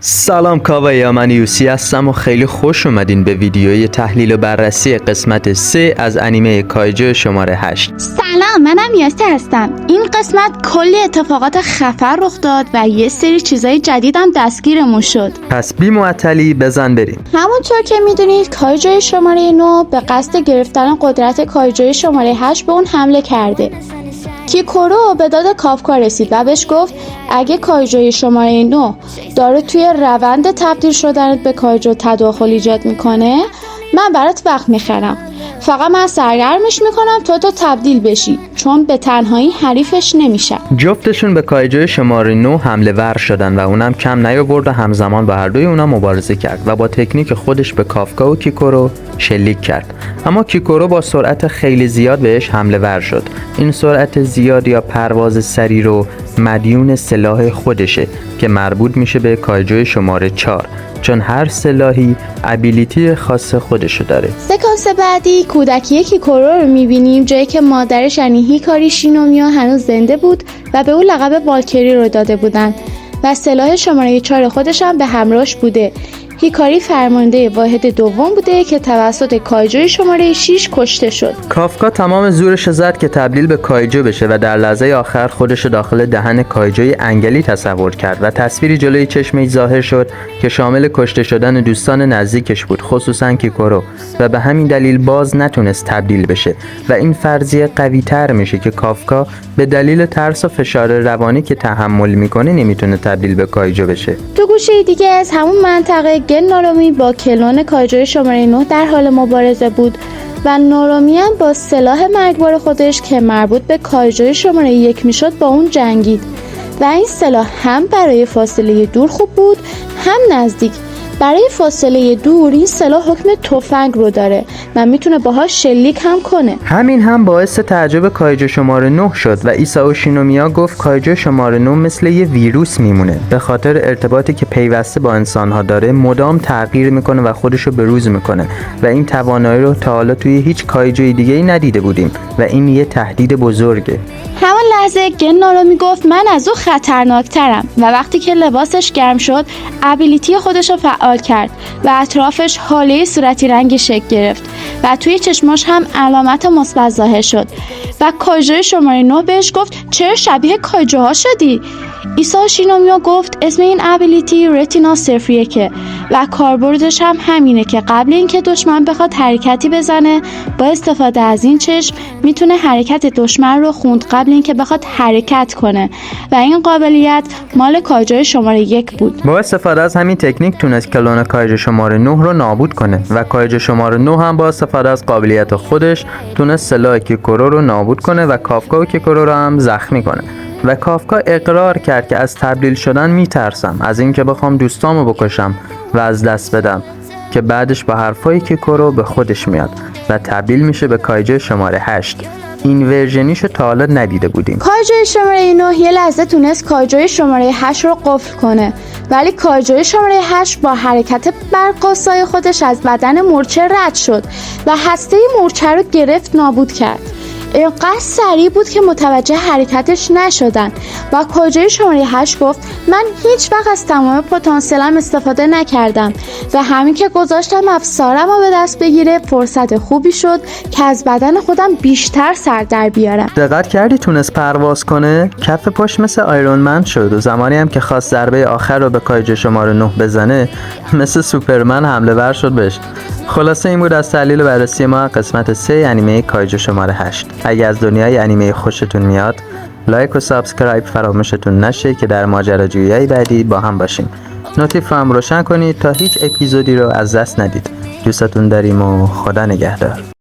سلام کاویا، من یوسی هستم و خیلی خوش اومدین به ویدیوی تحلیل و بررسی قسمت 3 از انیمه کایجو شماره 8. سلام، منم یاسی هستم. این قسمت کلی اتفاقات خفن رخ داد و یه سری چیزای جدیدم دستگیرمون شد. پس بی معطلی بزن بریم. همونطور که میدونید کایجو شماره 9 به قصد گرفتن قدرت کایجو شماره 8 به اون حمله کرده. کیکورو به داد کافکا رسید و بهش گفت اگه کایجو شماره 9 داره توی روند تبدیل شدنت به کایجو تداخل ایجاد میکنه، من برات وقت میخرم. فقط من سرگرمش میکنم تو تبدیل بشی، چون به تنهایی حریفش نمیشه. جفتشون به کایجو شماره 9 حمله ور شدن و اونم کم نیاورد و همزمان با هر دوی اونا مبارزه کرد و با تکنیک خودش به کافکا و کیکورو شلیک کرد. اما کیکورو با سرعت خیلی زیاد بهش حمله ور شد. این سرعت زیاد یا پرواز سریع رو مدیون سلاح خودشه که مربوط میشه به کایجو شماره 4، چون هر سلاحی ابیلیتی خاص خودشو داره. سکانس بعدی کودکی کیکورو رو میبینیم، جایی که مادرش یعنی هیکاری شینومییا هنوز زنده بود و به او لقب والکری رو داده بودن و سلاح شماره 4 خودش هم به همراهش بوده. هیکاری فرمانده واحد دوم بوده که توسط کایجو شماره 6 کشته شد. کافکا تمام زورش زد که تبدیل به کایجو بشه و در لحظه آخر خودش داخل دهن کایجوی انگلی تصور کرد و تصویری جلوی چشمش ظاهر شد که شامل کشته شدن دوستان نزدیکش بود، خصوصا کیکورو، و به همین دلیل باز نتونست تبدیل بشه و این فرضیه قوی تر میشه که کافکا به دلیل ترس و فشار روانی که تحمل میکنه نمیتونه تبدیل به کایجو بشه. تو گوشه دیگه از همون منطقه گن نارومی با کلون کایجو شماره 9 در حال مبارزه بود و نارومی هم با سلاح مرگبار خودش که مربوط به کایجو شماره 1 میشد با اون جنگید و این سلاح هم برای فاصله دور خوب بود هم نزدیک. برای فاصله دور این سلاح حکم تفنگ رو داره و میتونه باهاش شلیک هم کنه. همین هم باعث تعجب کایجو شماره 9 شد و ایساو شینومییا گفت کایجو شماره 9 مثل یه ویروس میمونه. به خاطر ارتباطی که پیوسته با انسان‌ها داره مدام تغییر میکنه و خودشو بروز میکنه و این توانایی رو تا حالا توی هیچ کایجوی دیگه‌ای ندیده بودیم و این یه تهدید بزرگه. همون لحظه گن نارومی گفت من از او خطرناکترم و وقتی که لباسش گرم شد ابیلیتی خودش رو فعال کرد و اطرافش حاله صورتی رنگی شکل گرفت و توی چشماش هم علامت مثبت ظاهر شد و کایجو شماره 9 بهش گفت چرا شبیه کایجوها شدی؟ ایساو شینومییا گفت اسم این ابیلیتی رتینا 01 و کاربردش هم همینه که قبل اینکه دشمن بخواد حرکتی بزنه با استفاده از این چشم میتونه حرکت دشمن رو خوند قبل اینکه بخواد حرکت کنه و این قابلیت مال کایجو شماره 1 بود. با استفاده از همین تکنیک تونست کلون کایجو شماره 9 رو نابود کنه و کایجو شماره 9 هم با استفاده از قابلیت خودش تونست سلاح کیکورو رو نابود کنه و کافکا و کیکورو رو هم زخمی کنه. و کافکا اقرار کرد که از تبدیل شدن میترسم، از اینکه بخوام دوستامو بکشم و از دست بدم، که بعدش با حرفای کیکورو به خودش میاد و تبدیل میشه به کایجو شماره 8. این ورژنیشو تا حالا ندیده بودیم. کایجو شماره 9 یه لحظه تونست کایجو شماره 8 رو قفل کنه، ولی کایجو شماره 8 با حرکت برق‌آسای خودش از بدن مورچه رد شد و هسته مورچه رو گرفت نابود کرد. اینقدر سریع بود که متوجه حرکتش نشدن و کایجو شماره 8 گفت من هیچ وقت از تمام پتانسیلم استفاده نکردم و همین که گذاشتم افسارم رو به دست بگیره فرصت خوبی شد که از بدن خودم بیشتر سر در بیارم. دقت کردی تونست پرواز کنه؟ کف پاش مثل آیرون من شد و زمانی هم که خواست ضربه آخر رو به کایجو شماره 9 بزنه مثل سوپرمن حمله ور شد بهش. خلاصه این بود از تحلیل و بررسی ما قسمت 3 انیمه کایجو شماره 8. اگه از دنیای انیمه خوشتون میاد لایک و سابسکرایب فراموشتون نشه که در ماجراجویی بعدی با هم باشیم. نوتیف رو هم روشن کنید تا هیچ اپیزودی رو از دست ندید. دوستتون داریم و خدا نگهدار.